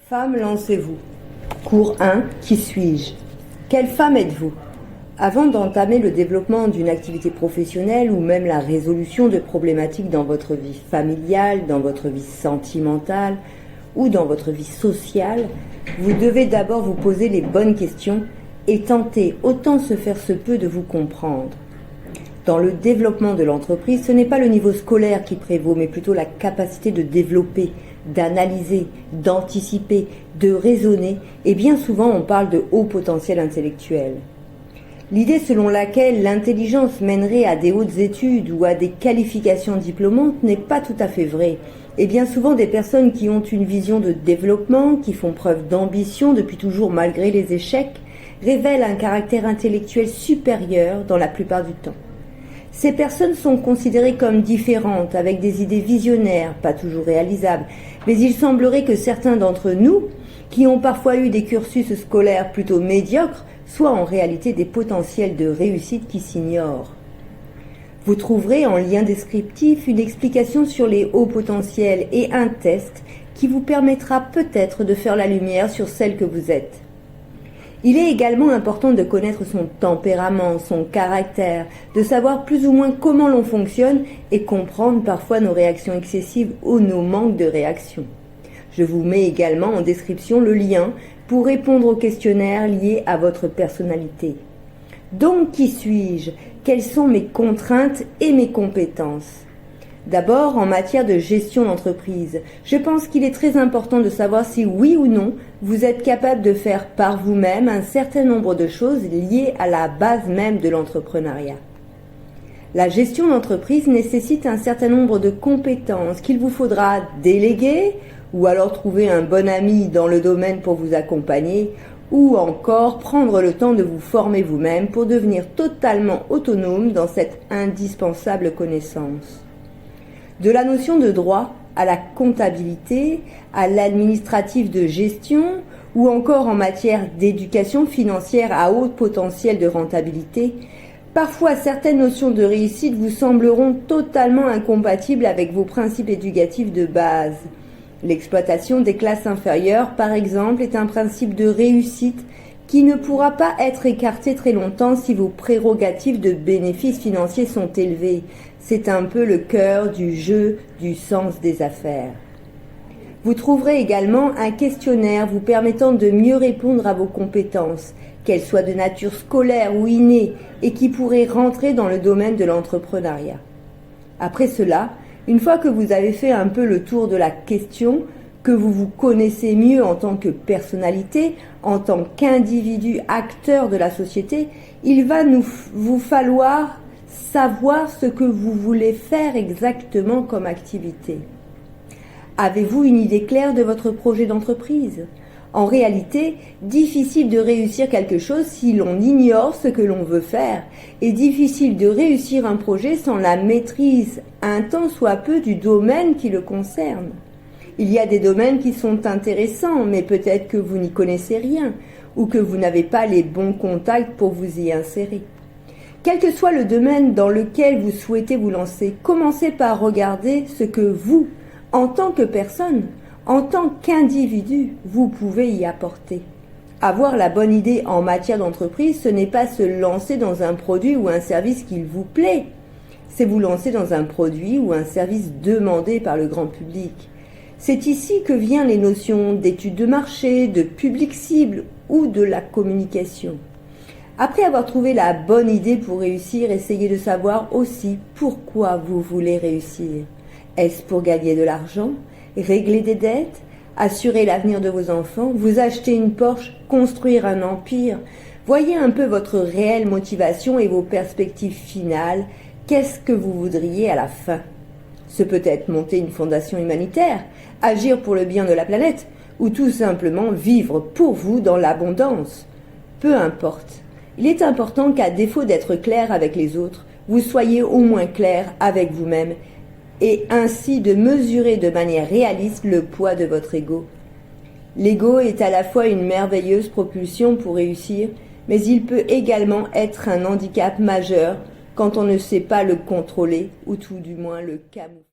Femme, lancez-vous. Cours 1. Qui suis-je? Quelle femme êtes-vous? Avant d'entamer le développement d'une activité professionnelle ou même la résolution de problématiques dans votre vie familiale, dans votre vie sentimentale ou dans votre vie sociale, vous devez d'abord vous poser les bonnes questions et tenter autant se faire se peut de vous comprendre. Dans le développement de l'entreprise, ce n'est pas le niveau scolaire qui prévaut, mais plutôt la capacité de développer, d'analyser, d'anticiper, de raisonner, et bien souvent on parle de haut potentiel intellectuel. L'idée selon laquelle l'intelligence mènerait à des hautes études ou à des qualifications diplômantes n'est pas tout à fait vraie, et bien souvent des personnes qui ont une vision de développement, qui font preuve d'ambition depuis toujours malgré les échecs, révèlent un caractère intellectuel supérieur dans la plupart du temps. Ces personnes sont considérées comme différentes, avec des idées visionnaires, pas toujours réalisables, mais il semblerait que certains d'entre nous, qui ont parfois eu des cursus scolaires plutôt médiocres, soient en réalité des potentiels de réussite qui s'ignorent. Vous trouverez en lien descriptif une explication sur les hauts potentiels et un test qui vous permettra peut-être de faire la lumière sur celle que vous êtes. Il est également important de connaître son tempérament, son caractère, de savoir plus ou moins comment l'on fonctionne et comprendre parfois nos réactions excessives ou nos manques de réaction. Je vous mets également en description le lien pour répondre aux questionnaires liés à votre personnalité. Donc, qui suis-je? Quelles sont mes contraintes et mes compétences? D'abord, en matière de gestion d'entreprise, je pense qu'il est très important de savoir si oui ou non vous êtes capable de faire par vous-même un certain nombre de choses liées à la base même de l'entrepreneuriat. La gestion d'entreprise nécessite un certain nombre de compétences qu'il vous faudra déléguer ou alors trouver un bon ami dans le domaine pour vous accompagner ou encore prendre le temps de vous former vous-même pour devenir totalement autonome dans cette indispensable connaissance. De la notion de droit à la comptabilité, à l'administratif de gestion ou encore en matière d'éducation financière à haut potentiel de rentabilité, parfois certaines notions de réussite vous sembleront totalement incompatibles avec vos principes éducatifs de base. L'exploitation des classes inférieures, par exemple, est un principe de réussite qui ne pourra pas être écarté très longtemps si vos prérogatives de bénéfices financiers sont élevées. C'est un peu le cœur du jeu du sens des affaires. Vous trouverez également un questionnaire vous permettant de mieux répondre à vos compétences, qu'elles soient de nature scolaire ou innée, et qui pourraient rentrer dans le domaine de l'entrepreneuriat. Après cela, une fois que vous avez fait un peu le tour de la question, que vous vous connaissez mieux en tant que personnalité, en tant qu'individu acteur de la société, il va vous falloir savoir ce que vous voulez faire exactement comme activité. Avez-vous une idée claire de votre projet d'entreprise? En réalité, difficile de réussir quelque chose si l'on ignore ce que l'on veut faire, et difficile de réussir un projet sans la maîtrise, un tant soit peu, du domaine qui le concerne. Il y a des domaines qui sont intéressants, mais peut-être que vous n'y connaissez rien, ou que vous n'avez pas les bons contacts pour vous y insérer. Quel que soit le domaine dans lequel vous souhaitez vous lancer, commencez par regarder ce que vous, en tant que personne, en tant qu'individu, vous pouvez y apporter. Avoir la bonne idée en matière d'entreprise, ce n'est pas se lancer dans un produit ou un service qui vous plaît. C'est vous lancer dans un produit ou un service demandé par le grand public. C'est ici que viennent les notions d'études de marché, de public cible ou de la communication. Après avoir trouvé la bonne idée pour réussir, essayez de savoir aussi pourquoi vous voulez réussir. Est-ce pour gagner de l'argent, régler des dettes, assurer l'avenir de vos enfants, vous acheter une Porsche, construire un empire? Voyez un peu votre réelle motivation et vos perspectives finales. Qu'est-ce que vous voudriez à la fin? Ce peut être monter une fondation humanitaire, agir pour le bien de la planète, ou tout simplement vivre pour vous dans l'abondance. Peu importe. Il est important qu'à défaut d'être clair avec les autres, vous soyez au moins clair avec vous-même et ainsi de mesurer de manière réaliste le poids de votre ego. L'ego est à la fois une merveilleuse propulsion pour réussir, mais il peut également être un handicap majeur quand on ne sait pas le contrôler ou tout du moins le camoufler.